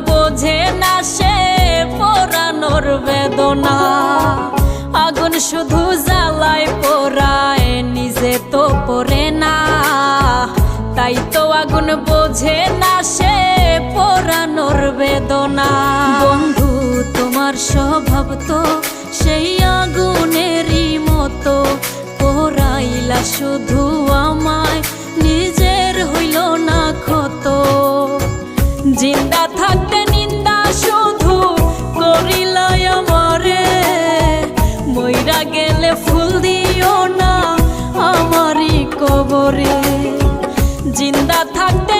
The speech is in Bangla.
বোঝে না সে পোড়ানোর বেদনা। আগুন শুধু জ্বালায় পোড়ায়, নিজে তো পড়ে না। তাই তো আগুন বোঝে না সে পোড়ানোর বেদনা। বন্ধু তোমার স্বভাব তো সেই আগুনেরই মতো, পোড়াইলা শুধু আমায়, নিজের হইল না ক্ষত। জিন্দা থাকতে নিন্দা শুধু করিলাই আমারে, মইরা গেলে ফুল দিও না আমারই কবরে। জিন্দা থাকতে